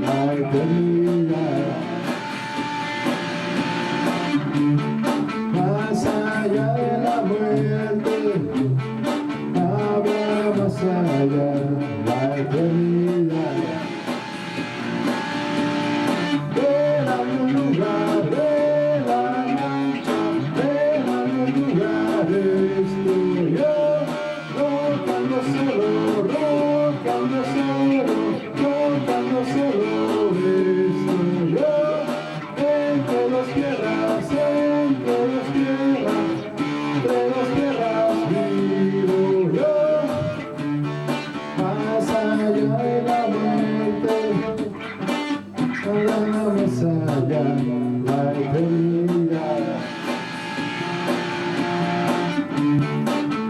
la eternidad. Más allá de la muerte, habrá más allá, la eternidad. Ven a un lugar de la mancha, ven a un lugar estoy yo, rotando solo, rotando solo, rotando solo estoy yo, entre dos tierras, entre dos tierras, entre dos tierras vivo yo, más allá de la muerte. Más allá, la eternidad.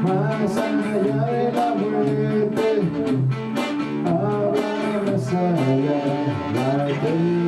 Más allá de la muerte, habrá más allá, la eternidad.